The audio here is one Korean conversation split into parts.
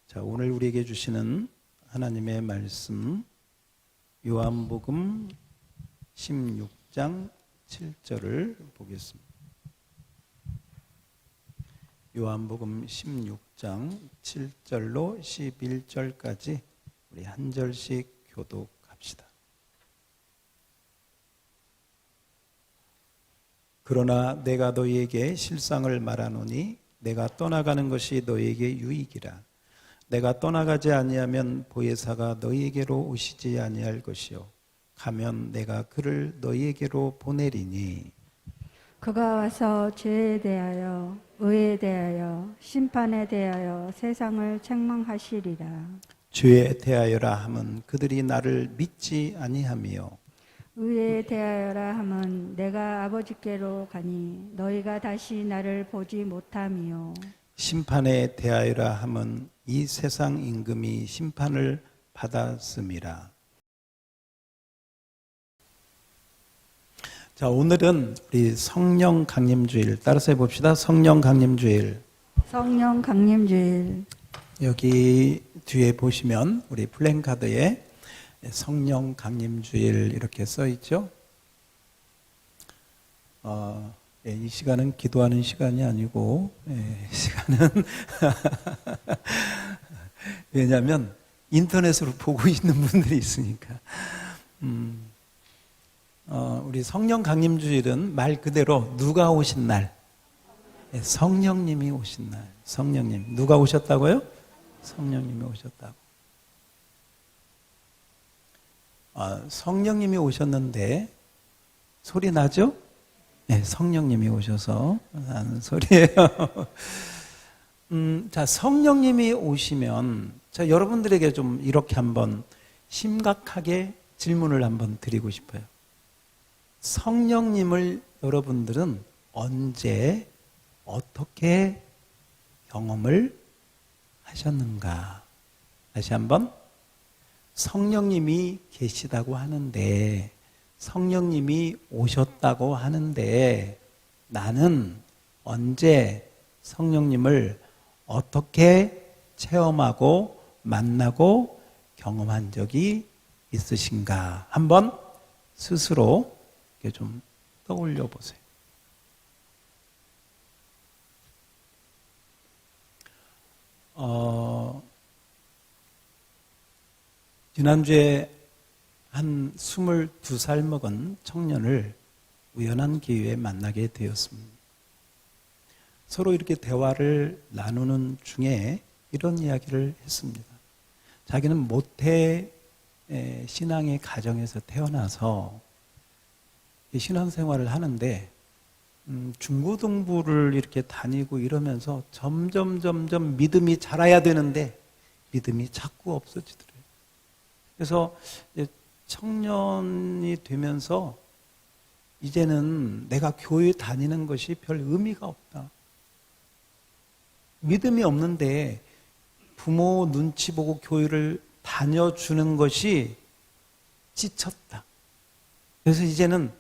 자, 오늘 우리에게 주시는 하나님의 말씀 요한복음 16장 7절을 보겠습니다. 요한복음 16장 7절로 11절까지 우리 한 절씩 교독합시다. 그러나 내가 너희에게 실상을 말하노니 내가 떠나가는 것이 너희에게 유익이라. 내가 떠나가지 아니하면 보혜사가 너희에게로 오시지 아니할 것이요 가면 내가 그를 너희에게로 보내리니 그가 와서 죄에 대하여 의에 대하여 심판에 대하여 세상을 책망하시리라. 죄에 대하여라 함은 그들이 나를 믿지 아니하며 의에 대하여라 함은 내가 아버지께로 가니 너희가 다시 나를 보지 못하며 심판에 대하여라 함은 이 세상 임금이 심판을 받았음이라. 자, 오늘은 우리 성령 강림주일 따라서 해봅시다. 성령 강림주일. 성령 강림주일. 여기 뒤에 보시면 우리 플랜카드에 성령 강림주일 이렇게 써 있죠. 이 시간은 기도하는 시간이 아니고 시간은 왜냐하면 인터넷으로 보고 있는 분들이 있으니까. 우리 성령 강림주일은 말 그대로 누가 오신 날, 성령님이 오신 날. 성령님 누가 오셨다고요? 성령님이 오셨다고. 성령님이 오셨는데 소리 나죠? 네, 성령님이 오셔서 나는 소리예요. 자, 성령님이 오시면 자, 여러분들에게 좀 이렇게 한번 심각하게 질문을 한번 드리고 싶어요. 성령님을 여러분들은 언제 어떻게 경험을 하셨는가? 다시 한번. 성령님이 계시다고 하는데 성령님이 오셨다고 하는데 나는 언제 성령님을 어떻게 체험하고 만나고 경험한 적이 있으신가? 한번 스스로 이렇게 좀 떠올려 보세요. 지난주에 한 22살 먹은 청년을 우연한 기회에 만나게 되었습니다. 서로 이렇게 대화를 나누는 중에 이런 이야기를 했습니다. 자기는 모태 신앙의 가정에서 태어나서 신앙생활을 하는데 중고등부를 이렇게 다니고 이러면서 점점 믿음이 자라야 되는데 믿음이 자꾸 없어지더래요. 그래서 청년이 되면서 이제는 내가 교회 다니는 것이 별 의미가 없다. 믿음이 없는데 부모 눈치 보고 교회를 다녀주는 것이 지쳤다. 그래서 이제는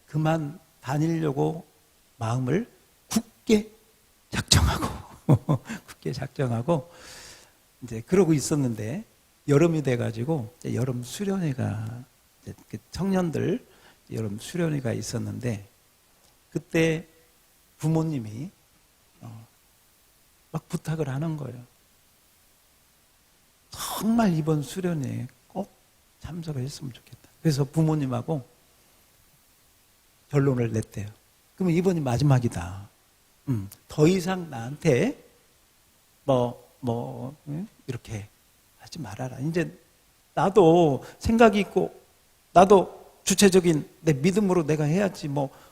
그만 다니려고 마음을 굳게 작정하고 이제 그러고 있었는데 여름이 돼가지고 여름 수련회가 청년들 여름 수련회가 있었는데 그때 부모님이 막 부탁을 하는 거예요. 정말 이번 수련회에 꼭 참석을 했으면 좋겠다. 그래서 부모님하고 결론을 냈대요. 그러면 이번이 마지막이다. 더 이상 나한테 이렇게 하지 말아라. 이제 나도 생각이 있고 나도 주체적인 내 믿음으로 내가 해야지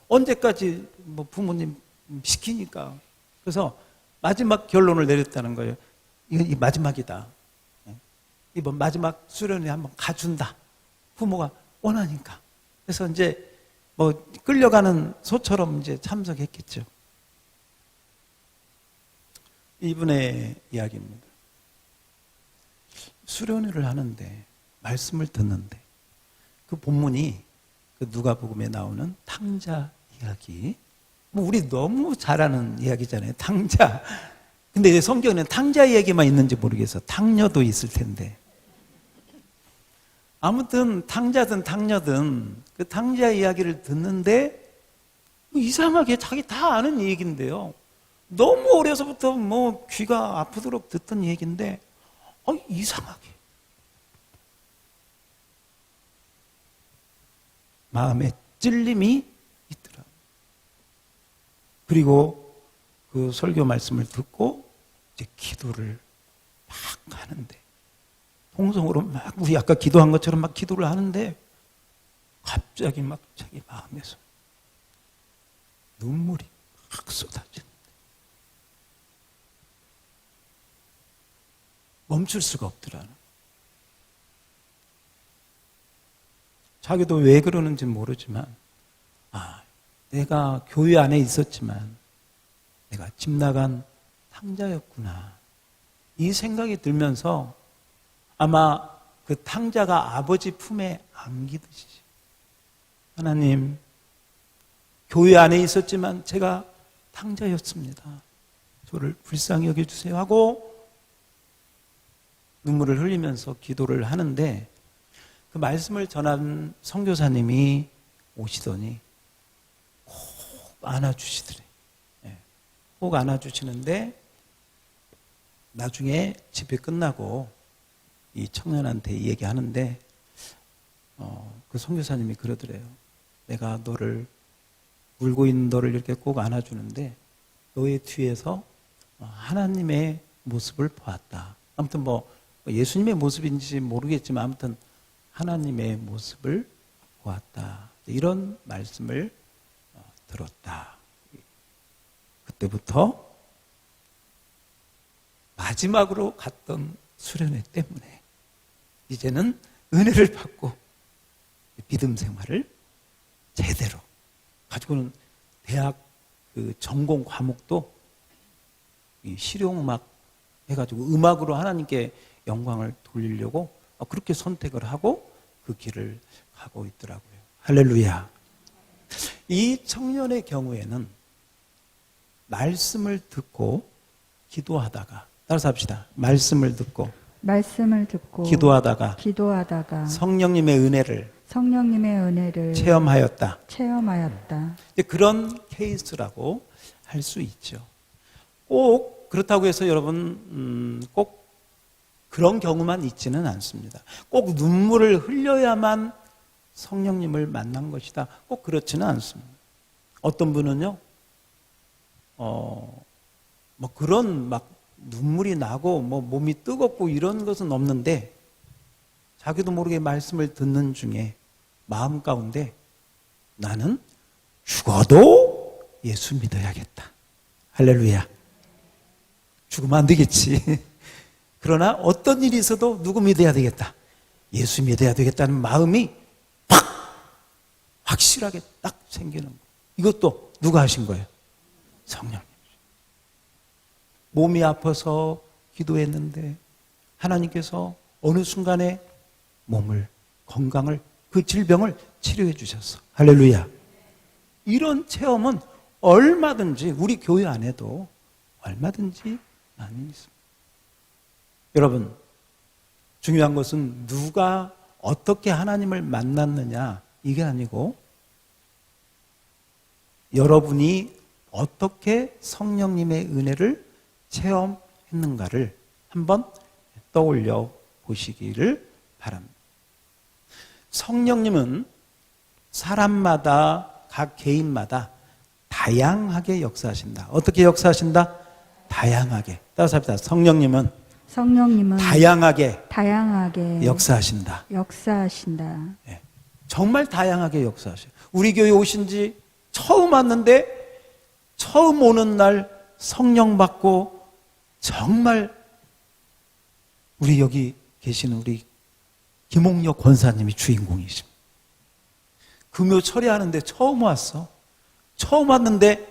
언제까지 부모님 시키니까. 그래서 마지막 결론을 내렸다는 거예요. 이 마지막이다. 이번 마지막 수련회 한번 가준다. 부모가 원하니까. 그래서 이제 끌려가는 소처럼 이제 참석했겠죠. 이분의 이야기입니다. 수련회를 하는데 말씀을 듣는데 그 본문이 그 누가복음에 나오는 탕자 이야기. 우리 너무 잘 아는 이야기잖아요. 탕자. 근데 이제 성경에는 탕자 얘기만 있는지 모르겠어. 탕녀도 있을 텐데. 아무튼 탕자든 탕녀든 그 탕자 이야기를 듣는데 이상하게 자기 다 아는 얘기인데요. 너무 어려서부터 뭐 귀가 아프도록 듣던 얘기인데 이상하게 마음에 찔림이 있더라. 그리고 그 설교 말씀을 듣고 이제 기도를 막 하는데 통성으로 막 우리 아까 기도한 것처럼 막 기도를 하는데 갑자기 막 자기 마음에서 눈물이 막 쏟아지는 멈출 수가 없더라는. 자기도 왜 그러는지 모르지만 내가 교회 안에 있었지만 내가 집 나간 탕자였구나 이 생각이 들면서 아마 그 탕자가 아버지 품에 안기듯이 하나님 교회 안에 있었지만 제가 탕자였습니다. 저를 불쌍히 여겨주세요 하고 눈물을 흘리면서 기도를 하는데 그 말씀을 전한 선교사님이 오시더니 꼭 안아주시더래. 꼭 안아주시는데 나중에 집회 끝나고 이 청년한테 얘기하는데 그 선교사님이 그러더래요. 내가 너를 울고 있는 너를 이렇게 꼭 안아주는데 너의 뒤에서 하나님의 모습을 보았다. 아무튼 뭐 예수님의 모습인지 모르겠지만 아무튼 하나님의 모습을 보았다. 이런 말씀을 들었다. 그때부터 마지막으로 갔던 수련회 때문에 이제는 은혜를 받고 믿음 생활을 제대로 가지고는 대학 그 전공 과목도 이 실용음악 해가지고 음악으로 하나님께 영광을 돌리려고 그렇게 선택을 하고 그 길을 가고 있더라고요. 할렐루야. 이 청년의 경우에는 말씀을 듣고 기도하다가 따라서 합시다. 말씀을 듣고 기도하다가 성령님의 은혜를 체험하였다. 그런 케이스라고 할 수 있죠. 꼭 그렇다고 해서 여러분 꼭 그런 경우만 있지는 않습니다. 꼭 눈물을 흘려야만 성령님을 만난 것이다. 꼭 그렇지는 않습니다. 어떤 분은요, 뭐 그런 막 눈물이 나고 뭐 몸이 뜨겁고 이런 것은 없는데 자기도 모르게 말씀을 듣는 중에 마음 가운데 나는 죽어도 예수 믿어야겠다. 할렐루야. 죽으면 안 되겠지. 그러나 어떤 일이 있어도 누구 믿어야 되겠다. 예수 믿어야 되겠다는 마음이 팍 확실하게 딱 생기는 거예요. 이것도 누가 하신 거예요? 성령님. 몸이 아파서 기도했는데 하나님께서 어느 순간에 몸을, 건강을, 그 질병을 치료해 주셨어. 할렐루야. 이런 체험은 얼마든지 우리 교회 안에도 얼마든지 많이 있습니다. 여러분, 중요한 것은 누가 어떻게 하나님을 만났느냐 이게 아니고 여러분이 어떻게 성령님의 은혜를 체험했는가를 한번 떠올려 보시기를 바랍니다. 성령님은 사람마다 각 개인마다 다양하게 역사하신다. 어떻게 역사하신다? 다양하게. 따라서 합시다. 성령님은 다양하게 역사하신다. 네. 정말 다양하게 역사하셔요. 우리 교회 오신 지 처음 왔는데 처음 오는 날 성령 받고 정말 우리 여기 계시는 우리 김홍역 권사님이 주인공이십니다. 금요 처리하는데 처음 왔어. 처음 왔는데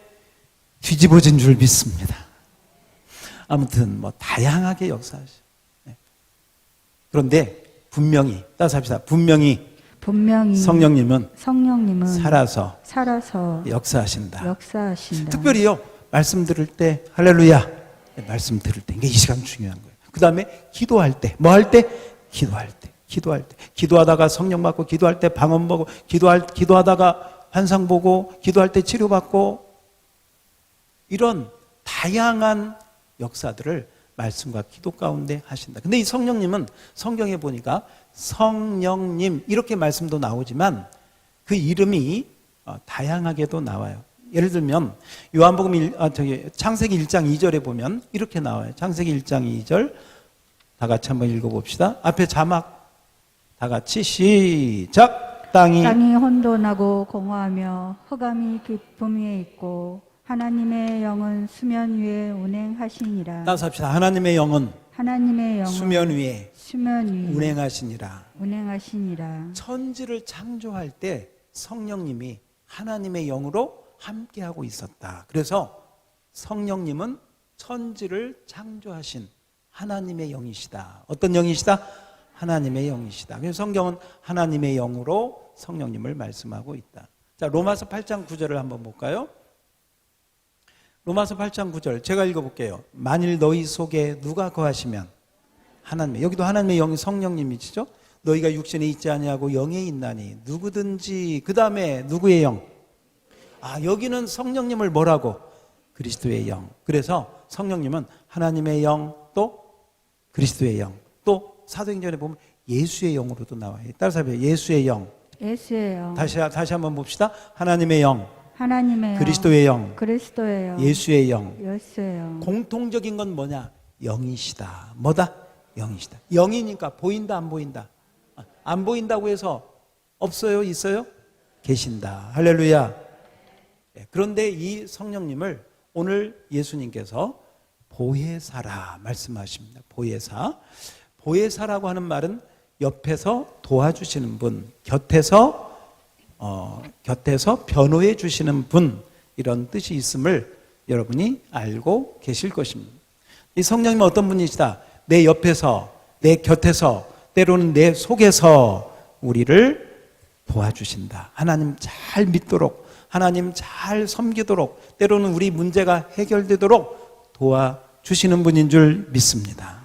뒤집어진 줄 믿습니다. 아무튼 뭐 다양하게 역사하셔. 네. 그런데 분명히 따라서 합시다. 분명히 성령님은 살아서 역사하신다. 특별히요 말씀 들을 때 할렐루야 말씀 들을 때. 이게 이 시간 중요한 거예요. 그 다음에 기도할 때. 뭐 할 때? 기도할 때. 기도할 때. 기도하다가 성령 받고, 기도할 때 방언 보고, 기도하다가 환상 보고, 기도할 때 치료받고, 이런 다양한 역사들을 말씀과 기도 가운데 하신다. 근데 이 성령님은 성경에 보니까 성령님 이렇게 말씀도 나오지만 그 이름이 다양하게도 나와요. 예를 들면 요한복음 창세기 1장 2절에 보면 이렇게 나와요. 창세기 1장 2절 다 같이 한번 읽어봅시다. 앞에 자막 다 같이 시작. 땅이 혼돈하고 공허하며 흑암이 깊음 위에 있고 하나님의 영은 수면 위에 운행하시니라. 따라서 합시다. 하나님의 영은 수면 위에 운행하시니라. 천지를 창조할 때 성령님이 하나님의 영으로 함께하고 있었다. 그래서 성령님은 천지를 창조하신 하나님의 영이시다. 어떤 영이시다? 하나님의 영이시다. 그래서 성경은 하나님의 영으로 성령님을 말씀하고 있다. 자, 로마서 8장 9절을 한번 볼까요? 로마서 8장 9절 제가 읽어볼게요. 만일 너희 속에 누가 거하시면 하나님의, 여기도 하나님의 영이 성령님이시죠. 너희가 육신에 있지 아니하고 영에 있나니 누구든지, 그 다음에 누구의 영? 여기는 성령님을 뭐라고? 그리스도의 영. 그래서 성령님은 하나님의 영, 또 그리스도의 영, 또 사도행전에 보면 예수의 영으로도 나와요. 따라서 예수의 영. 다시 한번 봅시다. 하나님의 영, 그리스도의 영, 예수의 영. 공통적인 건 뭐냐? 영이시다. 뭐다? 영이시다. 영이니까 보인다, 안 보인다? 안 보인다고 해서 없어요, 있어요? 계신다. 할렐루야. 그런데 이 성령님을 오늘 예수님께서 보혜사라 말씀하십니다. 보혜사라고 하는 말은 옆에서 도와주시는 분, 곁에서 변호해 주시는 분, 이런 뜻이 있음을 여러분이 알고 계실 것입니다. 이 성령님은 어떤 분이시다? 내 옆에서, 내 곁에서, 때로는 내 속에서 우리를 도와주신다. 하나님 잘 믿도록, 하나님 잘 섬기도록, 때로는 우리 문제가 해결되도록 도와주시는 분인 줄 믿습니다.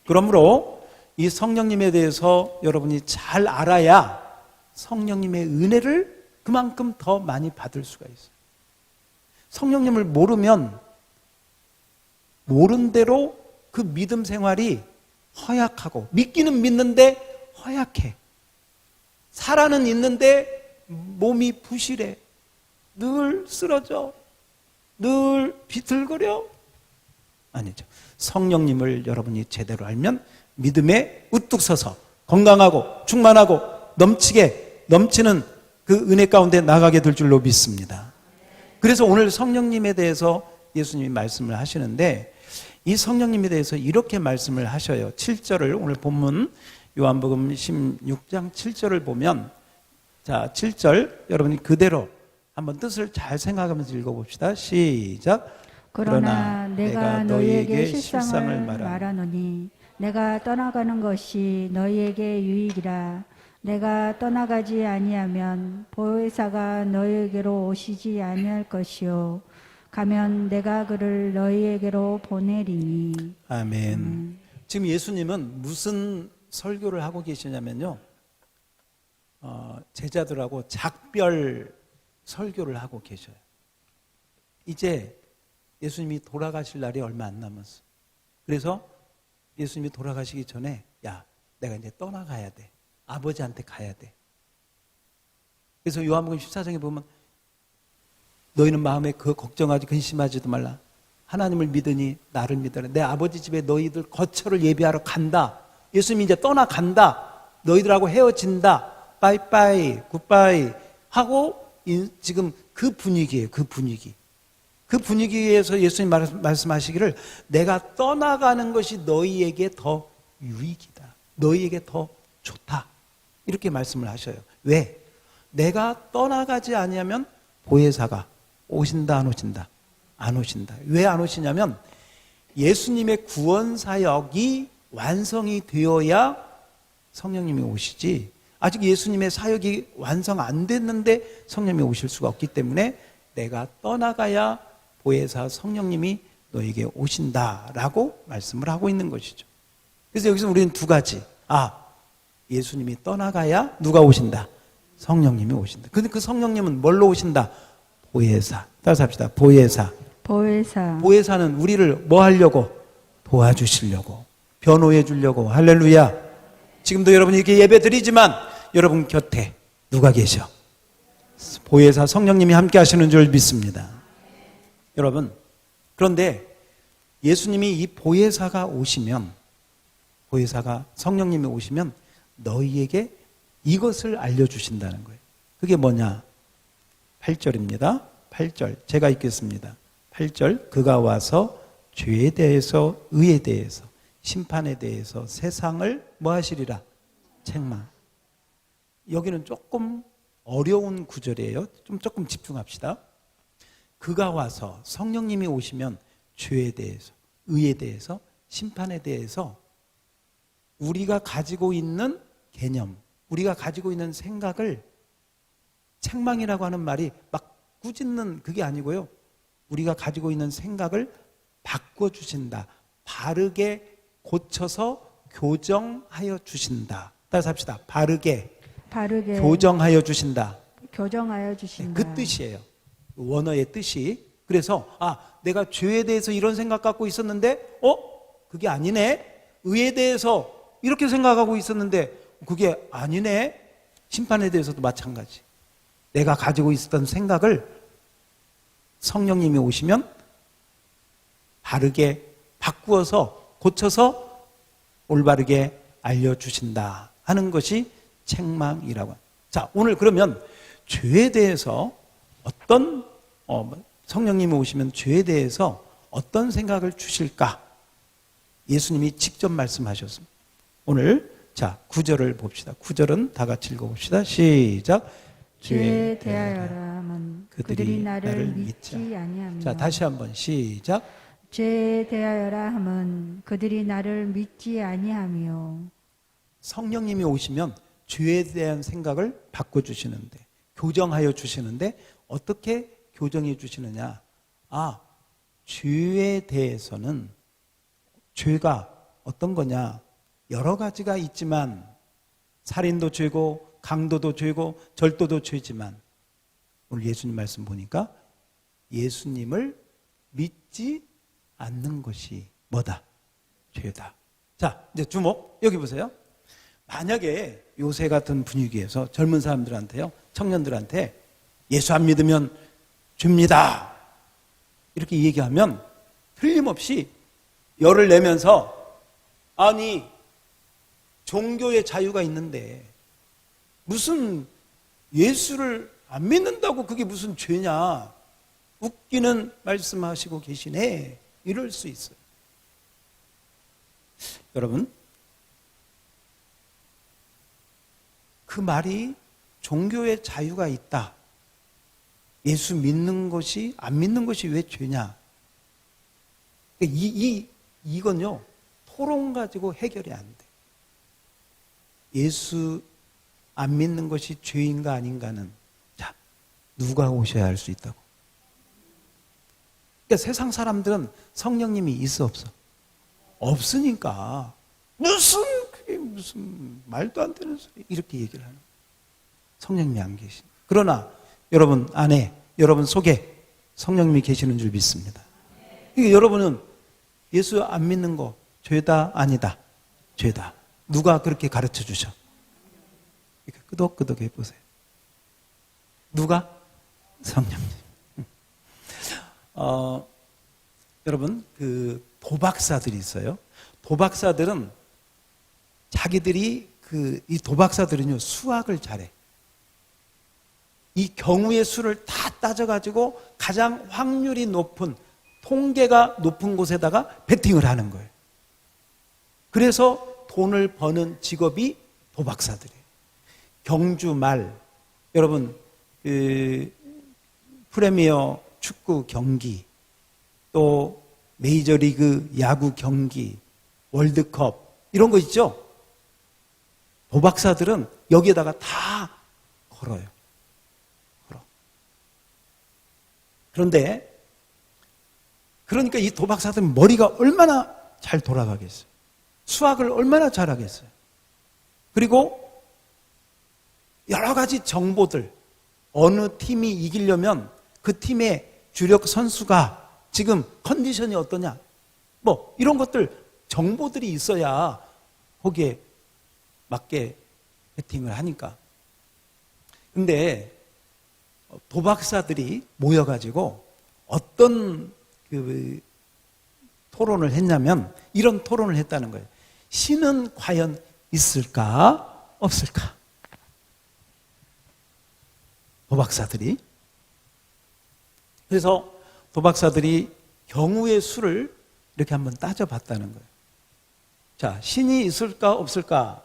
그러므로 이 성령님에 대해서 여러분이 잘 알아야 성령님의 은혜를 그만큼 더 많이 받을 수가 있어요. 성령님을 모르면 모른 대로 그 믿음 생활이 허약하고, 믿기는 믿는데 허약해. 살아는 있는데 몸이 부실해. 늘 쓰러져. 늘 비틀거려. 아니죠. 성령님을 여러분이 제대로 알면 믿음에 우뚝 서서 건강하고 충만하고 넘치는 그 은혜 가운데 나가게 될 줄로 믿습니다. 그래서 오늘 성령님에 대해서 예수님이 말씀을 하시는데, 이 성령님에 대해서 이렇게 말씀을 하셔요. 7절을 오늘 본문 요한복음 16장 7절을 보면, 자, 7절 여러분이 그대로 한번 뜻을 잘 생각하면서 읽어봅시다. 시작. 그러나 내가 너희에게 실상을 말하노니 내가 떠나가는 것이 너희에게 유익이라. 내가 떠나가지 아니하면 보혜사가 너희에게로 오시지 아니할 것이요 가면 내가 그를 너희에게로 보내리니. 아멘. 지금 예수님은 무슨 설교를 하고 계시냐면요, 제자들하고 작별 설교를 하고 계셔요. 이제 예수님이 돌아가실 날이 얼마 안 남았어. 그래서 예수님이 돌아가시기 전에, 야, 내가 이제 떠나가야 돼. 아버지한테 가야 돼. 그래서 요한복음 14장에 보면 너희는 마음에 그 걱정하지 근심하지도 말라. 하나님을 믿으니 나를 믿어라. 내 아버지 집에 너희들 거처를 예비하러 간다. 예수님이 이제 떠나간다. 너희들하고 헤어진다. 빠이빠이, 굿바이 하고 지금 그 분위기예요. 그 분위기. 그 분위기에서 예수님 말씀하시기를 내가 떠나가는 것이 너희에게 더 유익이다. 너희에게 더 좋다. 이렇게 말씀을 하셔요. 왜? 내가 떠나가지 아니하면 보혜사가 오신다, 안 오신다? 안 오신다. 왜 안 오시냐면 예수님의 구원 사역이 완성이 되어야 성령님이 오시지, 아직 예수님의 사역이 완성 안 됐는데 성령님이 오실 수가 없기 때문에 내가 떠나가야 보혜사 성령님이 너에게 오신다라고 말씀을 하고 있는 것이죠. 그래서 여기서 우리는 두 가지. 예수님이 떠나가야 누가 오신다? 성령님이 오신다. 근데 그 성령님은 뭘로 오신다? 보혜사. 따라서 합시다. 보혜사. 보혜사. 보혜사는 우리를 뭐 하려고? 도와주시려고. 변호해 주려고. 할렐루야. 지금도 여러분 이렇게 예배 드리지만 여러분 곁에 누가 계셔? 보혜사 성령님이 함께 하시는 줄 믿습니다. 여러분, 그런데 예수님이 이 보혜사가 오시면, 보혜사가 성령님이 오시면 너희에게 이것을 알려주신다는 거예요. 그게 뭐냐? 8절입니다. 8절 제가 읽겠습니다. 8절 그가 와서 죄에 대해서, 의에 대해서, 심판에 대해서 세상을 뭐 하시리라? 책망. 여기는 조금 어려운 구절이에요. 조금 집중합시다. 그가 와서, 성령님이 오시면 죄에 대해서, 의에 대해서, 심판에 대해서 우리가 가지고 있는 개념, 우리가 가지고 있는 생각을, 책망이라고 하는 말이 막 꾸짖는 그게 아니고요. 우리가 가지고 있는 생각을 바꿔주신다. 바르게 고쳐서 교정하여 주신다. 따라서 합시다. 바르게 교정하여 주신다. 교정하여 주신다. 그 뜻이에요. 원어의 뜻이. 그래서 내가 죄에 대해서 이런 생각 갖고 있었는데 그게 아니네. 의에 대해서 이렇게 생각하고 있었는데 그게 아니네. 심판에 대해서도 마찬가지. 내가 가지고 있었던 생각을 성령님이 오시면 바르게 바꾸어서 고쳐서 올바르게 알려주신다 하는 것이 책망이라고 합니다. 자, 오늘 그러면 죄에 대해서 어떤 성령님이 오시면 죄에 대해서 어떤 생각을 주실까? 예수님이 직접 말씀하셨습니다. 오늘 자 9절을 봅시다. 9절은 다 같이 읽어봅시다. 시작. 죄에 대하여라 하면 그들이 나를 믿지 아니하며. 자, 다시 한번 시작. 죄에 대하여라 하면 그들이 나를 믿지 아니하며. 성령님이 오시면 죄에 대한 생각을 바꿔주시는데, 교정하여 주시는데 어떻게 교정해 주시느냐? 죄에 대해서는 죄가 어떤 거냐? 여러 가지가 있지만 살인도 죄고 강도도 죄고 절도도 죄지만 오늘 예수님 말씀 보니까 예수님을 믿지 않는 것이 뭐다? 죄다. 자, 이제 주목. 여기 보세요. 만약에 요새 같은 분위기에서 젊은 사람들한테요, 청년들한테 예수 안 믿으면 죄입니다 이렇게 얘기하면 틀림없이 열을 내면서 아니 종교의 자유가 있는데 무슨 예수를 안 믿는다고 그게 무슨 죄냐, 웃기는 말씀하시고 계시네, 이럴 수 있어요. 여러분, 그 말이 종교의 자유가 있다, 예수 믿는 것이 안 믿는 것이 왜 죄냐, 이건요 토론 가지고 해결이 안 돼. 예수 안 믿는 것이 죄인가 아닌가는 자 누가 오셔야 할 수 있다고. 그러니까 세상 사람들은 성령님이 있어 없어? 없으니까 그게 무슨 말도 안 되는 소리 이렇게 얘기를 하는 거예요. 성령님이 안 계신. 그러나 여러분 안에, 여러분 속에 성령님이 계시는 줄 믿습니다. 그러니까 여러분은 예수 안 믿는 거 죄다 아니다? 죄다. 누가 그렇게 가르쳐 주셔? 이렇게 끄덕끄덕 해보세요. 누가? 성령님. 여러분, 그 도박사들이 있어요. 도박사들은 자기들이 이 도박사들은요 수학을 잘해. 이 경우의 수를 다 따져가지고 가장 확률이 높은, 통계가 높은 곳에다가 베팅을 하는 거예요. 그래서 돈을 버는 직업이 도박사들이에요. 경주 말, 여러분 프리미어 축구 경기, 또 메이저리그 야구 경기, 월드컵 이런 거 있죠? 도박사들은 여기에다가 다 걸어요. 그런데 그러니까 이 도박사들은 머리가 얼마나 잘 돌아가겠어요. 수학을 얼마나 잘하겠어요. 그리고 여러 가지 정보들, 어느 팀이 이기려면 그 팀의 주력 선수가 지금 컨디션이 어떠냐, 뭐 이런 것들 정보들이 있어야 거기에 맞게 배팅을 하니까. 근데 도박사들이 모여가지고 어떤 그 토론을 했냐면 이런 토론을 했다는 거예요. 신은 과연 있을까 없을까? 도박사들이. 그래서 도박사들이 경우의 수를 이렇게 한번 따져봤다는 거예요. 자, 신이 있을까 없을까?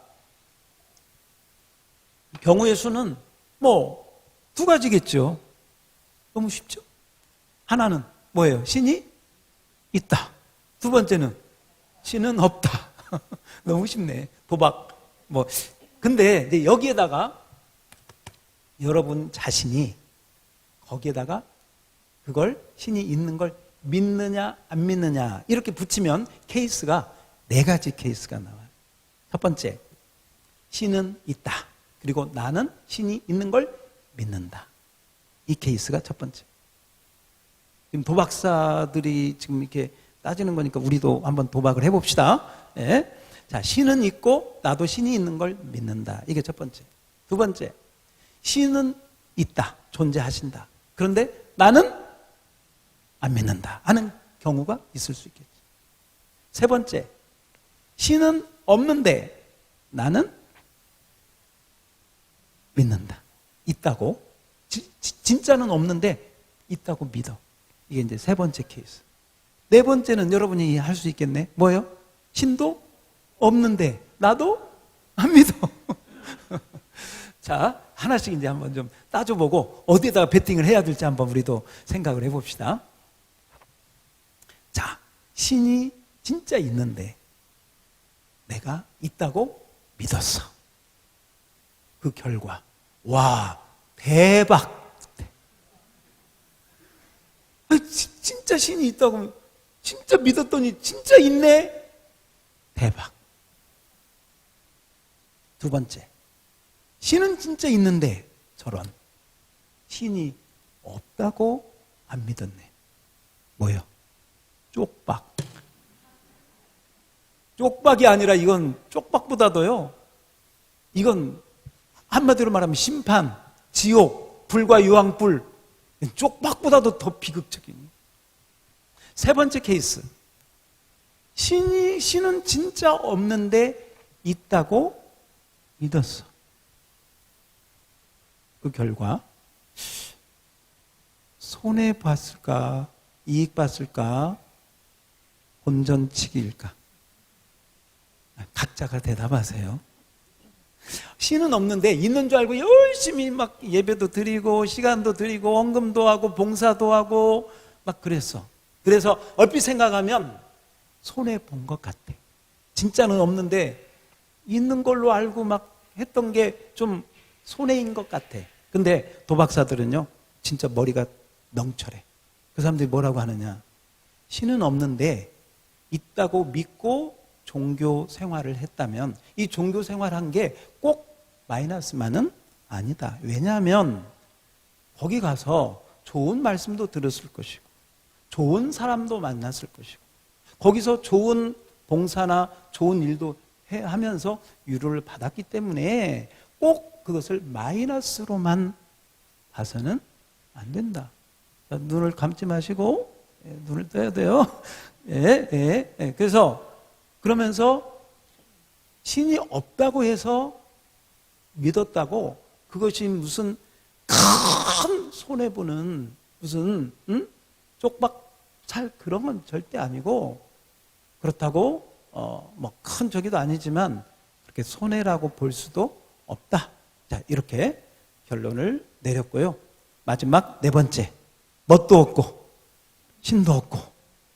경우의 수는 뭐 두 가지겠죠. 너무 쉽죠. 하나는 뭐예요? 신이 있다. 두 번째는 신은 없다. 너무 쉽네. 도박. 뭐 근데 이제 여기에다가 여러분 자신이 거기에다가 그걸 신이 있는 걸 믿느냐 안 믿느냐 이렇게 붙이면 케이스가 네 가지 케이스가 나와요. 첫 번째, 신은 있다. 그리고 나는 신이 있는 걸 믿는다. 이 케이스가 첫 번째. 지금 도박사들이 지금 이렇게 따지는 거니까 우리도 한번 도박을 해봅시다. 예. 자, 신은 있고 나도 신이 있는 걸 믿는다. 이게 첫 번째. 두 번째, 신은 있다. 존재하신다. 그런데 나는 안 믿는다 하는 경우가 있을 수 있겠죠. 세 번째, 신은 없는데 나는 믿는다. 있다고. 진짜는 없는데 있다고 믿어. 이게 이제 세 번째 케이스. 네 번째는 여러분이 할 수 있겠네. 뭐예요? 신도 없는데 나도 안 믿어. 자, 하나씩 이제 한번 좀 따져보고 어디에다가 베팅을 해야 될지 한번 우리도 생각을 해봅시다. 자, 신이 진짜 있는데 내가 있다고 믿었어. 그 결과, 와, 대박. 진짜 신이 있다고 진짜 믿었더니 진짜 있네. 대박. 두 번째, 신은 진짜 있는데 저런 신이 없다고 안 믿었네. 뭐예요? 쪽박. 쪽박이 아니라 이건 쪽박보다도요, 이건 한마디로 말하면 심판, 지옥, 불과 유황불, 쪽박보다도 더 비극적인. 세 번째 케이스, 신은 진짜 없는데 있다고 믿었어. 그 결과 손해 봤을까, 이익 봤을까, 본전치기일까? 각자가 대답하세요. 신은 없는데 있는 줄 알고 열심히 막 예배도 드리고 시간도 드리고 헌금도 하고 봉사도 하고 막 그랬어. 그래서 얼핏 생각하면 손해 본 것 같아. 진짜는 없는데 있는 걸로 알고 막 했던 게 좀 손해인 것 같아. 근데 도박사들은요, 진짜 머리가 멍청해. 그 사람들이 뭐라고 하느냐, 신은 없는데 있다고 믿고 종교 생활을 했다면 이 종교 생활한 게 꼭 마이너스만은 아니다. 왜냐하면 거기 가서 좋은 말씀도 들었을 것이고 좋은 사람도 만났을 것이고 거기서 좋은 봉사나 좋은 일도 하면서 위로를 받았기 때문에 꼭 그것을 마이너스로만 봐서는 안 된다. 자, 눈을 감지 마시고 눈을 떠야 돼요. 그래서 그러면서 신이 없다고 해서 믿었다고 그것이 무슨 큰 손해보는 무슨 쪽박 살 그런 건 절대 아니고, 그렇다고 뭐 큰 저기도 아니지만 그렇게 손해라고 볼 수도 없다. 자, 이렇게 결론을 내렸고요. 마지막 네 번째, 뭣도 없고 신도 없고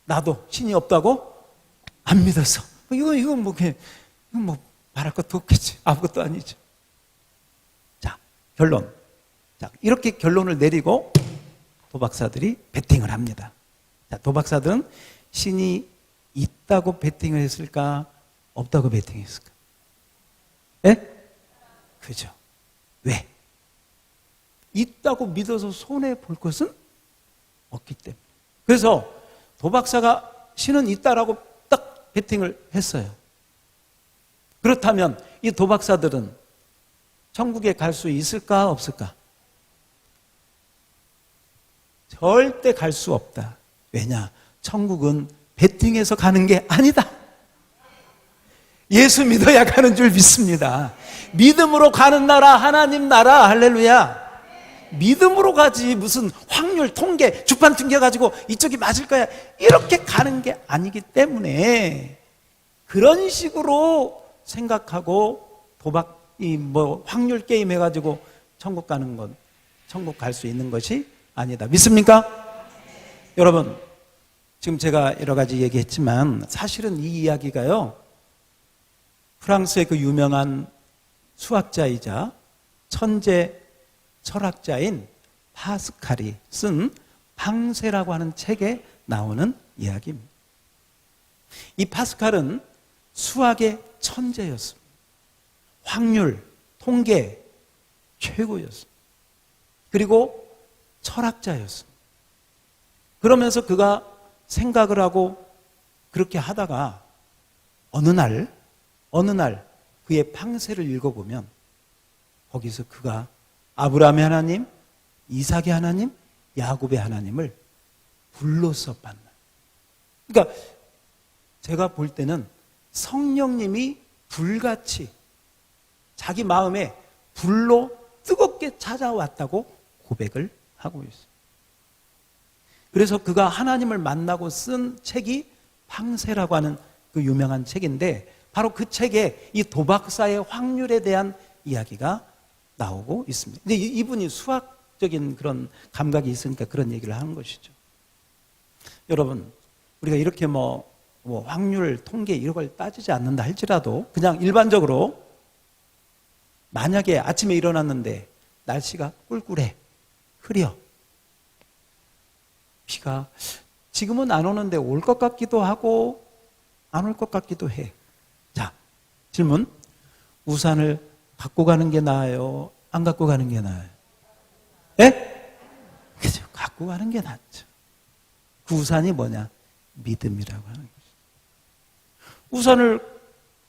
나도 신이 없다고 안 믿었어. 이건 뭐 말할 것도 없겠지. 아무것도 아니죠. 자, 결론. 자, 이렇게 결론을 내리고 도박사들이 베팅을 합니다. 자, 도박사들은 신이 있다고 베팅을 했을까? 없다고 베팅했을까? 예? 그죠. 왜? 있다고 믿어서 손해볼 것은 없기 때문에. 그래서 도박사가 신은 있다라고 딱 베팅을 했어요. 그렇다면 이 도박사들은 천국에 갈 수 있을까 없을까? 절대 갈 수 없다. 왜냐? 천국은 베팅해서 가는 게 아니다. 예수 믿어야 가는 줄 믿습니다. 믿음으로 가는 나라, 하나님 나라. 할렐루야. 믿음으로 가지 무슨 확률, 통계, 주판 튕겨가지고 이쪽이 맞을 거야 이렇게 가는 게 아니기 때문에 그런 식으로 생각하고 확률 게임 해가지고 천국 가는 건 천국 갈 수 있는 것이 아니다. 믿습니까? 여러분, 지금 제가 여러 가지 얘기했지만 사실은 이 이야기가요, 프랑스의 그 유명한 수학자이자 천재 철학자인 파스칼이 쓴 팡세라고 하는 책에 나오는 이야기입니다. 이 파스칼은 수학의 천재였습니다. 확률, 통계 최고였습니다. 그리고 철학자였습니다. 그러면서 그가 생각을 하고 그렇게 하다가 어느 날 그의 팡세를 읽어보면 거기서 그가 아브라함의 하나님, 이삭의 하나님, 야곱의 하나님을 불로써 만나. 그러니까 제가 볼 때는 성령님이 불같이 자기 마음에 불로 뜨겁게 찾아왔다고 고백을 하고 있어요. 그래서 그가 하나님을 만나고 쓴 책이 팡세라고 하는 그 유명한 책인데 바로 그 책에 이 도박사의 확률에 대한 이야기가 나오고 있습니다. 근데 이분이 수학적인 그런 감각이 있으니까 그런 얘기를 하는 것이죠. 여러분, 우리가 이렇게 뭐 확률, 통계 이런 걸 따지지 않는다 할지라도 그냥 일반적으로 만약에 아침에 일어났는데 날씨가 꿀꿀해, 흐려, 비가 지금은 안 오는데 올 것 같기도 하고 안 올 것 같기도 해. 자, 질문. 우산을 갖고 가는 게 나아요? 안 갖고 가는 게 나아요? 예? 그죠. 갖고 가는 게 낫죠. 그 우산이 뭐냐? 믿음이라고 하는 거죠. 우산을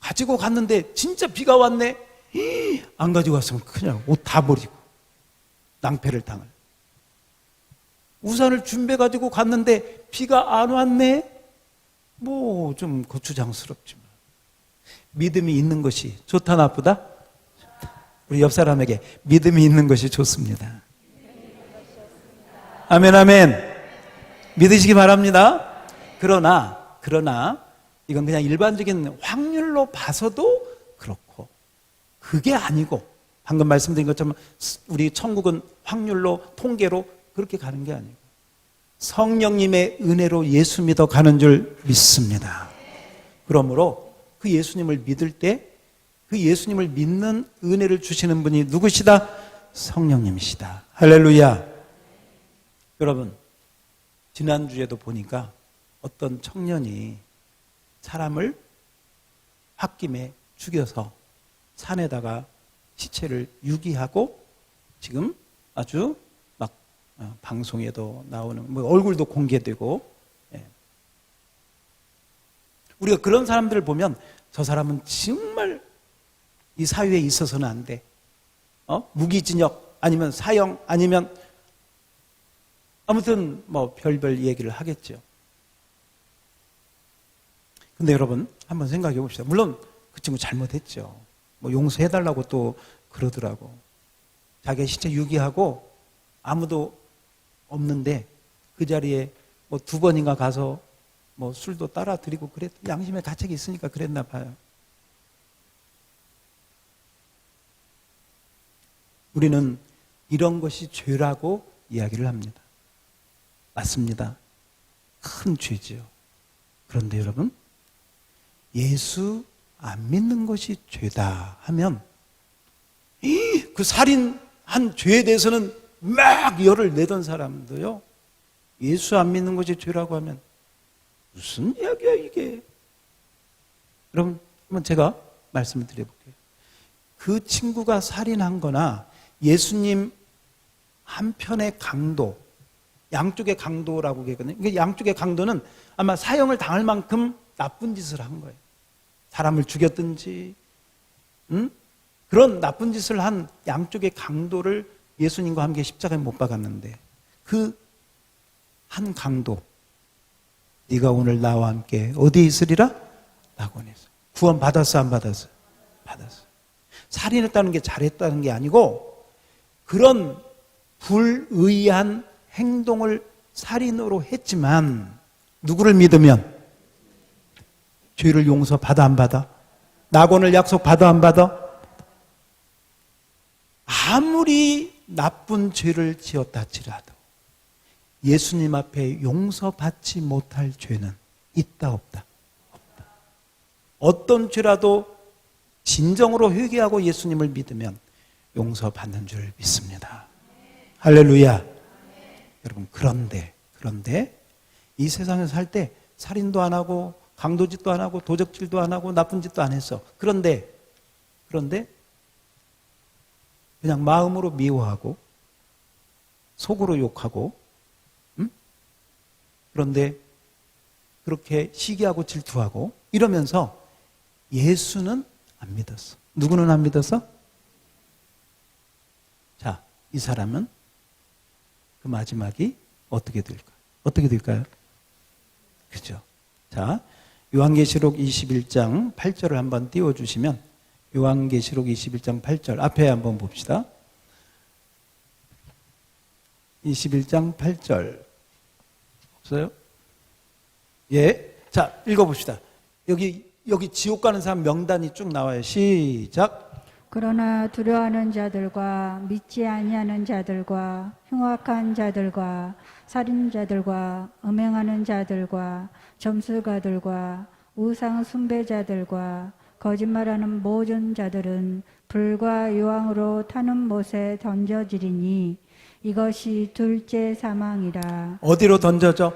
가지고 갔는데 진짜 비가 왔네? 안 가지고 갔으면 그냥 옷 다 버리고 낭패를 당할. 우산을 준비해 가지고 갔는데 비가 안 왔네? 뭐 좀 고추장스럽지만 믿음이 있는 것이 좋다 나쁘다? 좋다. 우리 옆 사람에게 믿음이 있는 것이 좋습니다. 아멘 아멘. 믿으시기 바랍니다. 그러나 이건 그냥 일반적인 확률로 봐서도 그렇고 그게 아니고 방금 말씀드린 것처럼 우리 천국은 확률로 통계로 그렇게 가는 게 아니고 성령님의 은혜로 예수 믿어 가는 줄 믿습니다. 그러므로 그 예수님을 믿을 때 그 예수님을 믿는 은혜를 주시는 분이 누구시다? 성령님이시다. 할렐루야. 여러분, 지난주에도 보니까 어떤 청년이 사람을 홧김에 죽여서 산에다가 시체를 유기하고 지금 아주 막 방송에도 나오는 얼굴도 공개되고, 우리가 그런 사람들을 보면 저 사람은 정말 이 사회에 있어서는 안 돼. 무기징역 아니면 사형 아니면 아무튼 뭐 별별 얘기를 하겠죠. 근데 여러분 한번 생각해 봅시다. 물론 그 친구 잘못했죠. 뭐 용서해달라고 또 그러더라고. 자기 시체 유기하고 아무도 없는데 그 자리에 뭐 2번인가 가서 뭐 술도 따라 드리고 그랬, 양심의 가책이 있으니까 그랬나 봐요. 우리는 이런 것이 죄라고 이야기를 합니다. 맞습니다. 큰 죄지요. 그런데 여러분, 예수 안 믿는 것이 죄다 하면 그 살인한 죄에 대해서는 막 열을 내던 사람도요, 예수 안 믿는 것이 죄라고 하면 무슨 이야기야 이게? 여러분, 한번 제가 말씀을 드려볼게요. 그 친구가 살인한 거나 예수님 한편의 강도, 양쪽의 강도라고 얘기하거든요. 그러니까 양쪽의 강도는 아마 사형을 당할 만큼 나쁜 짓을 한 거예요. 사람을 죽였든지, 그런 나쁜 짓을 한 양쪽의 강도를 예수님과 함께 십자가에 못 박았는데, 그 한 강도, 네가 오늘 나와 함께 어디에 있으리라? 낙원에서. 구원 받았어, 안 받았어? 받았어. 살인했다는 게 잘했다는 게 아니고, 그런 불의한 행동을 살인으로 했지만, 누구를 믿으면 죄를 용서 받아, 안 받아? 낙원을 약속 받아, 안 받아? 아무리 나쁜 죄를 지었다 할지라도 예수님 앞에 용서받지 못할 죄는 있다, 없다? 없다. 어떤 죄라도 진정으로 회개하고 예수님을 믿으면 용서받는 줄 믿습니다. 할렐루야. 여러분, 그런데 이 세상에서 살 때 살인도 안 하고 강도짓도 안 하고 도적질도 안 하고 나쁜 짓도 안 했어. 그런데 그냥 마음으로 미워하고 속으로 욕하고, 그런데 그렇게 시기하고 질투하고 이러면서 예수는 안 믿었어. 누구는 안 믿었어? 자, 이 사람은 그 마지막이 어떻게 될까요? 어떻게 될까요? 그죠? 자, 요한계시록 21장 8절을 한번 띄워주시면, 요한계시록 21장 8절 앞에 한번 봅시다. 21장 8절 없어요? 예, 자, 읽어봅시다. 여기 지옥 가는 사람 명단이 쭉 나와요. 시작. 그러나 두려워하는 자들과 믿지 아니하는 자들과 흉악한 자들과 살인자들과 음행하는 자들과 점술가들과 우상 숭배자들과 거짓말하는 모든 자들은 불과 유황으로 타는 못에 던져지리니 이것이 둘째 사망이라. 어디로 던져져?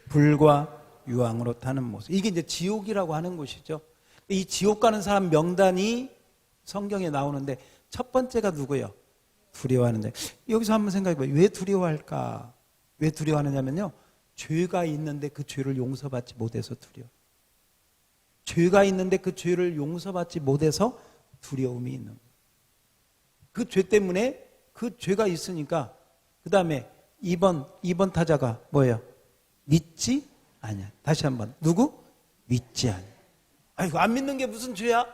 불과 유황으로 타는 못. 이게 이제 지옥이라고 하는 곳이죠. 이 지옥 가는 사람 명단이 성경에 나오는데 첫 번째가 누구예요? 두려워하는 자. 여기서 한번 생각해봐요. 왜 두려워할까? 왜 두려워하느냐면요, 죄가 있는데 그 죄를 용서받지 못해서 두려워. 죄가 있는데 그 죄를 용서받지 못해서 두려움이 있는 거예요. 그 죄 때문에, 그 죄가 있으니까. 그 다음에 2번 타자가 뭐예요? 믿지 아니야. 다시 한번. 누구? 믿지 아니야. 아이고, 안 믿는 게 무슨 죄야?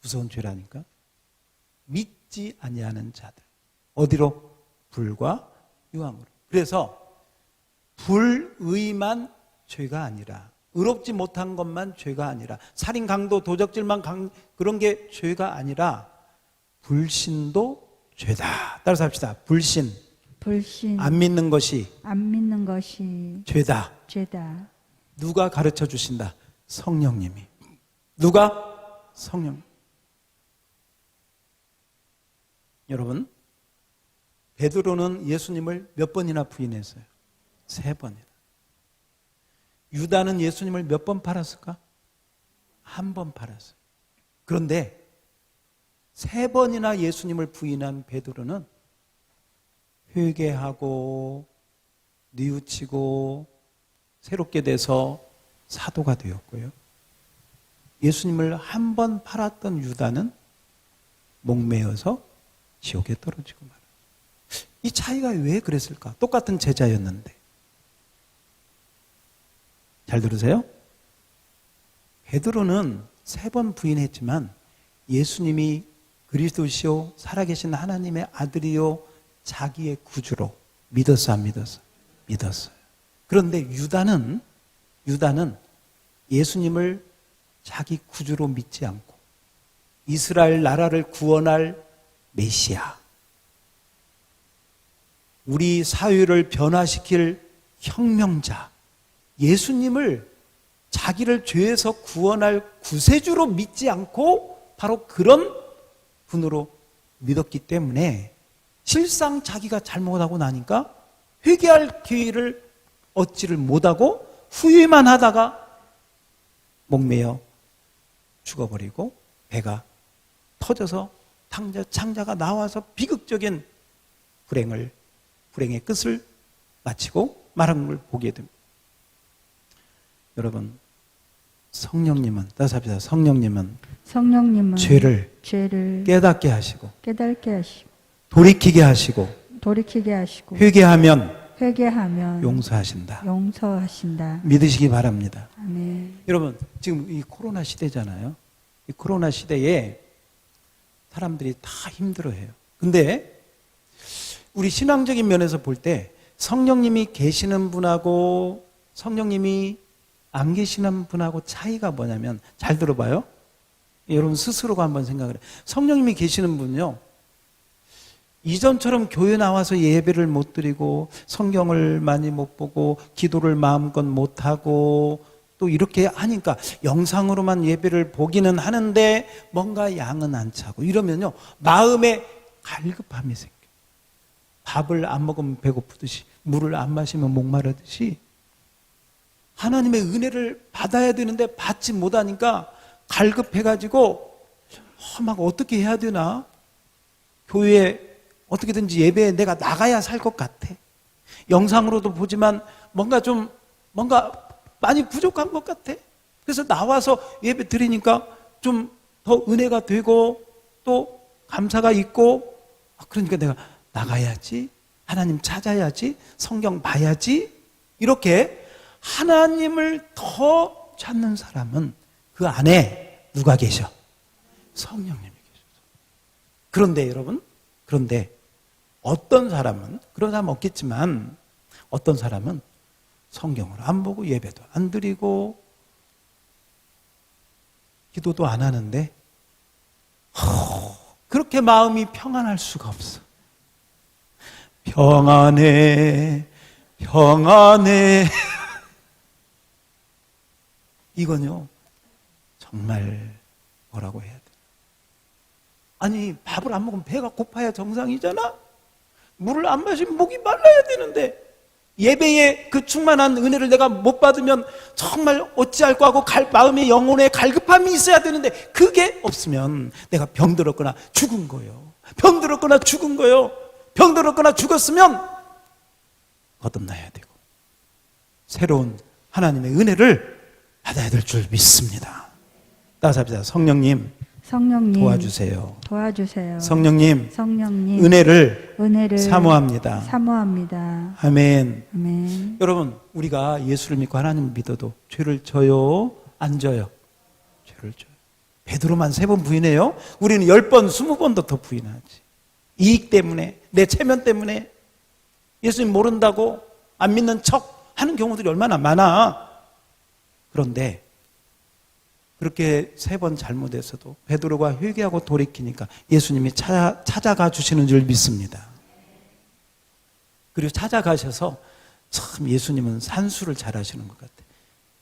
무서운 죄라니까. 믿지 아니하는 자들. 어디로? 불과 유황으로. 그래서 불의만 죄가 아니라, 의롭지 못한 것만 죄가 아니라, 살인, 강도, 도적질만 그런 게 죄가 아니라 불신도 죄다. 따라서 합시다. 불신. 안 믿는 것이 죄다. 누가 가르쳐 주신다? 성령님이. 누가? 성령. 여러분, 베드로는 예수님을 몇 번이나 부인했어요? 3번이나. 유다는 예수님을 몇 번 팔았을까? 1번 팔았어요. 그런데 3번이나 예수님을 부인한 베드로는 회개하고 뉘우치고 새롭게 돼서 사도가 되었고요. 예수님을 1번 팔았던 유다는 목매어서 지옥에 떨어지고 말아요. 이 차이가 왜 그랬을까? 똑같은 제자였는데. 잘 들으세요? 베드로는 3번 부인했지만 예수님이 그리스도시요 살아계신 하나님의 아들이요 자기의 구주로 믿었어, 안 믿었어? 믿었어요. 그런데 유다는 예수님을 자기 구주로 믿지 않고 이스라엘 나라를 구원할 메시아, 우리 사회를 변화시킬 혁명자, 예수님을 자기를 죄에서 구원할 구세주로 믿지 않고 바로 그런 분으로 믿었기 때문에 실상 자기가 잘못하고 나니까 회개할 기회를 얻지를 못하고 후회만 하다가 목매어 죽어버리고 배가 터져서 창자가 나와서 비극적인 불행의 끝을 마치고 말한 걸 보게 됩니다. 여러분, 성령님은 죄를 깨닫게 하시고 돌이키게 하시고 회개하면 용서하신다. 믿으시기 바랍니다. 아멘. 여러분, 지금 이 코로나 시대잖아요. 이 코로나 시대에 사람들이 다 힘들어해요. 근데 우리 신앙적인 면에서 볼 때 성령님이 계시는 분하고 성령님이 안 계시는 분하고 차이가 뭐냐면, 잘 들어봐요. 여러분 스스로가 한번 생각을 해요. 성령님이 계시는 분은요, 이전처럼 교회 나와서 예배를 못 드리고 성경을 많이 못 보고 기도를 마음껏 못 하고 또 이렇게 하니까 영상으로만 예배를 보기는 하는데 뭔가 양은 안 차고 이러면요, 마음에 갈급함이 생겨요. 밥을 안 먹으면 배고프듯이, 물을 안 마시면 목마르듯이 하나님의 은혜를 받아야 되는데 받지 못하니까 갈급해가지고 막 어떻게 해야 되나? 교회에 어떻게든지 예배에 내가 나가야 살 것 같아. 영상으로도 보지만 뭔가 많이 부족한 것 같아. 그래서 나와서 예배 드리니까 좀 더 은혜가 되고 또 감사가 있고, 그러니까 내가 나가야지, 하나님 찾아야지, 성경 봐야지, 이렇게 하나님을 더 찾는 사람은 그 안에 누가 계셔? 성령님이 계셔. 그런데 여러분, 어떤 사람은, 그런 사람 없겠지만 어떤 사람은 성경을 안 보고 예배도 안 드리고 기도도 안 하는데 그렇게 마음이 평안할 수가 없어. 평안해 이건요, 정말 뭐라고 해야 돼? 아니, 밥을 안 먹으면 배가 고파야 정상이잖아? 물을 안 마시면 목이 말라야 되는데, 예배에 그 충만한 은혜를 내가 못 받으면 정말 어찌할까 하고 마음의 영혼에 갈급함이 있어야 되는데, 그게 없으면 내가 병들었거나 죽은 거예요. 병들었거나 죽었으면 거듭나야 되고 새로운 하나님의 은혜를 받아야 될 줄 믿습니다. 따라합시다. 성령님 도와주세요. 성령님 은혜를 사모합니다. 아멘. 여러분, 우리가 예수를 믿고 하나님을 믿어도 죄를 져요? 안 져요? 죄를 져요. 베드로만 3번 부인해요? 우리는 10번, 20번도 더 부인하지. 이익 때문에, 내 체면 때문에 예수님 모른다고 안 믿는 척 하는 경우들이 얼마나 많아. 그런데 그렇게 3번 잘못했어도 베드로가 회개하고 돌이키니까 예수님이 찾아가 주시는 줄 믿습니다. 그리고 찾아가셔서 참 예수님은 산수를 잘 하시는 것 같아요.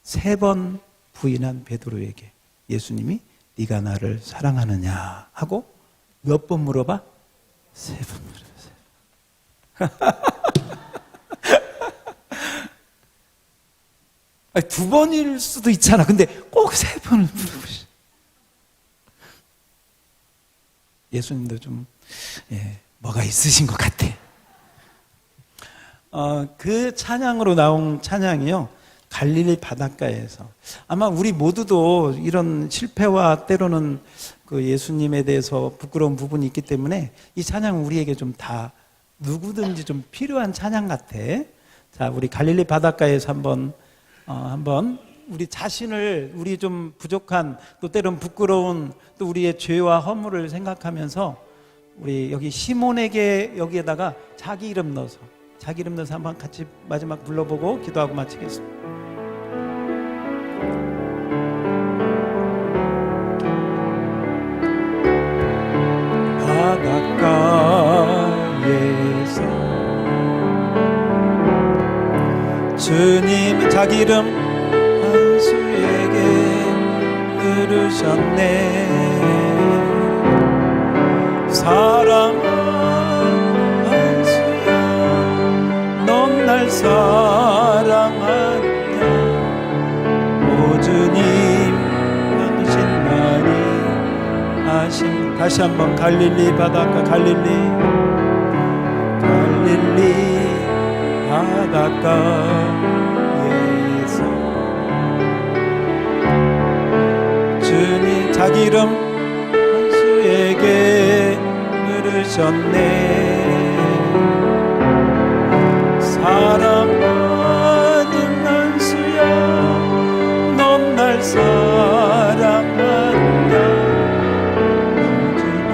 3번 부인한 베드로에게 예수님이 네가 나를 사랑하느냐 하고 몇 번 물어봐? 3번 물어봤어요. 2번일 수도 있잖아. 근데 꼭 3번을 물어보시. 예수님도 좀 뭐가 있으신 것 같아. 그 찬양으로 나온 찬양이요, 갈릴리 바닷가에서. 아마 우리 모두도 이런 실패와 때로는 그 예수님에 대해서 부끄러운 부분이 있기 때문에 이 찬양은 우리에게 좀 다 누구든지 좀 필요한 찬양 같아. 자, 우리 갈릴리 바닷가에서 한번 우리 자신을, 우리 좀 부족한, 또 때론 부끄러운, 또 우리의 죄와 허물을 생각하면서 우리 여기 시몬에게 여기에다가 자기 이름 넣어서 한번 같이 마지막 불러보고 기도하고 마치겠습니다. 바닷가에서 주님 자기 이름 한수에게 들으셨네. 사랑은 한수야, 넌 사랑하냐 오 주님 당신만이 아심. 다시 한번 갈릴리 바닷가 갈릴리 바닷가에서 주님 자기 이름 한수에게 물으셨네. 사랑하는 한수야 넌 날 사랑하냐 주님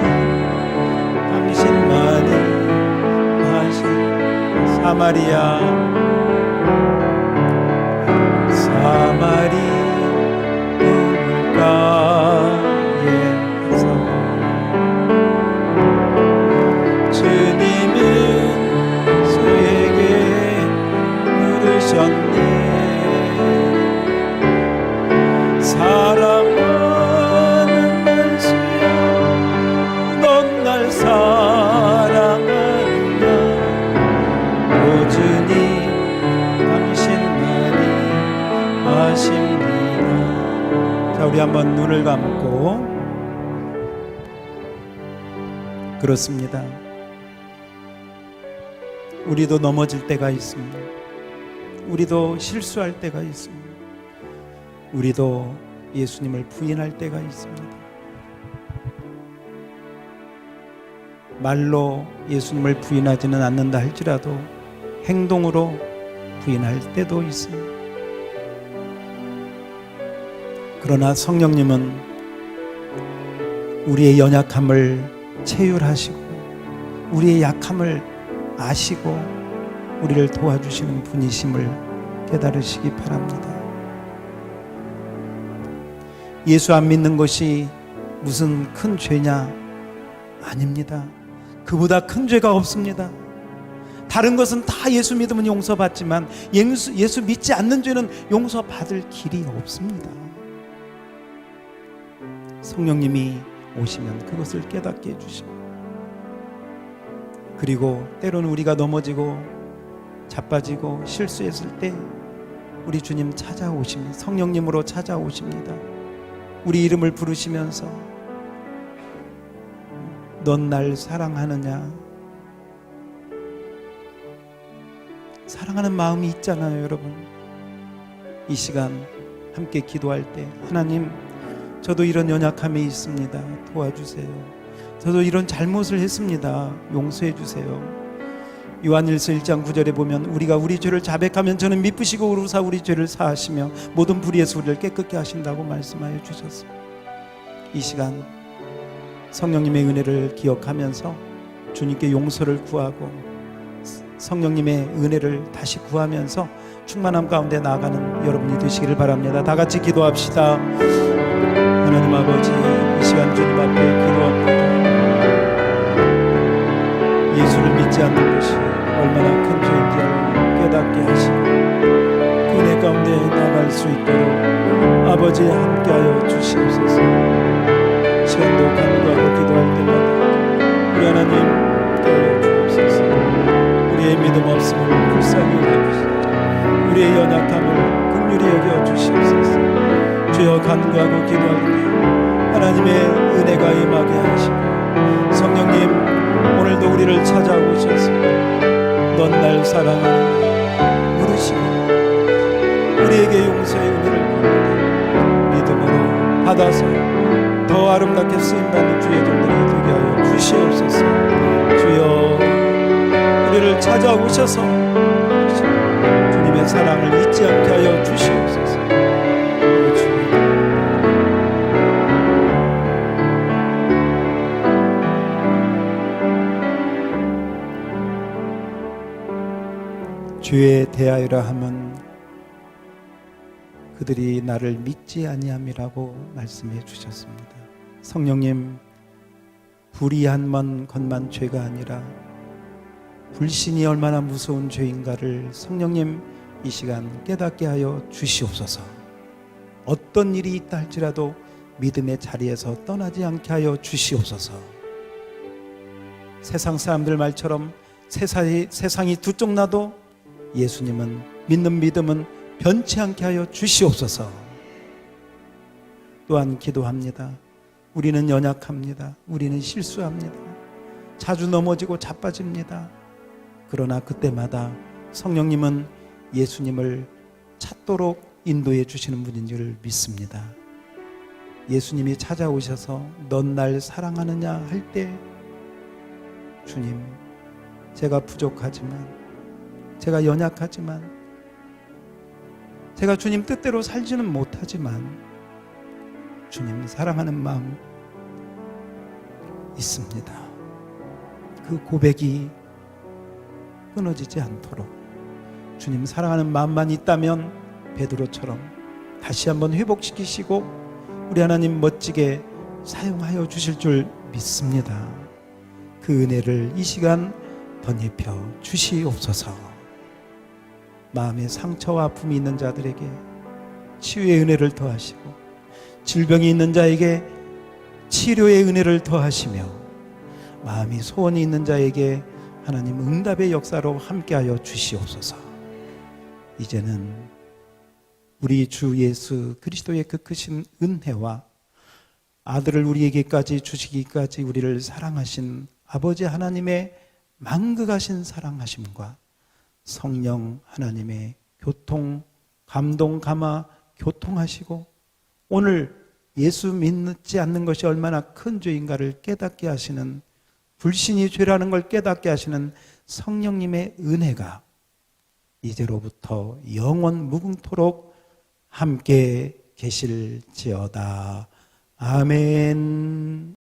당신만이 하신 사마리아 우물가에서 주님은 수에게 물으셨네. 사랑하는 만수야 넌 날 사랑하느냐 오 주님 당신만이 아십니다. 자, 우리 한번 눈을 감고. 그렇습니다. 우리도 넘어질 때가 있습니다. 우리도 실수할 때가 있습니다. 우리도 예수님을 부인할 때가 있습니다. 말로 예수님을 부인하지는 않는다 할지라도 행동으로 부인할 때도 있습니다. 그러나 성령님은 우리의 연약함을 체휼하시고 우리의 약함을 아시고 우리를 도와주시는 분이심을 깨달으시기 바랍니다. 예수 안 믿는 것이 무슨 큰 죄냐? 아닙니다. 그보다 큰 죄가 없습니다. 다른 것은 다 예수 믿으면 용서받지만 예수 믿지 않는 죄는 용서받을 길이 없습니다. 성령님이 오시면 그것을 깨닫게 해주십니다. 그리고 때로는 우리가 넘어지고 자빠지고 실수했을 때 우리 주님 찾아오십니다. 성령님으로 찾아오십니다. 우리 이름을 부르시면서 넌 날 사랑하느냐? 사랑하는 마음이 있잖아요, 여러분. 이 시간 함께 기도할 때 하나님, 저도 이런 연약함이 있습니다. 도와주세요. 저도 이런 잘못을 했습니다. 용서해 주세요. 요한일서 1장 9절에 보면 우리가 우리 죄를 자백하면 저는 미쁘시고 의로우사 우리 죄를 사하시며 모든 불의에서 우리를 깨끗게 하신다고 말씀하여 주셨습니다. 이 시간 성령님의 은혜를 기억하면서 주님께 용서를 구하고 성령님의 은혜를 다시 구하면서 충만함 가운데 나아가는 여러분이 되시기를 바랍니다. 다 같이 기도합시다. 하나님 아버지, 이 시간 주님 앞에 기도합니다. 예수를 믿지 않는 것이 얼마나 큰 죄인지를 깨닫게 하시고 그 은혜 가운데 나갈 수 있도록 아버지 함께하여 주시옵소서. 시간도 간구하고 기도할 때마다 우리 하나님 깨어 주옵소서. 우리의 믿음 없음을 불쌍히 여겨주시옵소서. 우리의 연약함을 긍휼히 여겨주시옵소서. 주여, 간구하고 기도할 때 하나님의 은혜가 임하게 하시고 성령님 오늘도 우리를 찾아오셔서 넌 날 사랑하느냐 물으시고 우리에게 용서의 은혜를 믿음으로 받아서 더 아름답게 쓰임받는 주의 종들이 되게 하여 주시옵소서. 주여, 우리를 찾아오셔서 주님의 사랑을 잊지 않게 하여 주시옵소서. 주에 대하여라 함은 그들이 나를 믿지 아니함이라고 말씀해 주셨습니다. 성령님, 불의한 것만 죄가 아니라 불신이 얼마나 무서운 죄인가를 성령님 이 시간 깨닫게 하여 주시옵소서. 어떤 일이 있다 할지라도 믿음의 자리에서 떠나지 않게 하여 주시옵소서. 세상 사람들 말처럼 세상이 두 쪽 나도 예수님은 믿는 믿음은 변치 않게 하여 주시옵소서. 또한 기도합니다. 우리는 연약합니다. 우리는 실수합니다. 자주 넘어지고 자빠집니다. 그러나 그때마다 성령님은 예수님을 찾도록 인도해 주시는 분인 줄 믿습니다. 예수님이 찾아오셔서 넌 날 사랑하느냐 할 때 주님, 제가 부족하지만, 제가 연약하지만, 제가 주님 뜻대로 살지는 못하지만 주님 사랑하는 마음 있습니다. 그 고백이 끊어지지 않도록 주님 사랑하는 마음만 있다면 베드로처럼 다시 한번 회복시키시고 우리 하나님 멋지게 사용하여 주실 줄 믿습니다. 그 은혜를 이 시간 덧입혀 주시옵소서. 마음에 상처와 아픔이 있는 자들에게 치유의 은혜를 더하시고 질병이 있는 자에게 치료의 은혜를 더하시며 마음이 소원이 있는 자에게 하나님 응답의 역사로 함께하여 주시옵소서. 이제는 우리 주 예수 그리스도의 그 크신 은혜와 아들을 우리에게까지 주시기까지 우리를 사랑하신 아버지 하나님의 만극하신 사랑하심과 성령 하나님의 교통, 감동, 감화, 교통하시고 오늘 예수 믿지 않는 것이 얼마나 큰 죄인가를 깨닫게 하시는, 불신이 죄라는 걸 깨닫게 하시는 성령님의 은혜가 이제로부터 영원 무궁토록 함께 계실지어다. 아멘.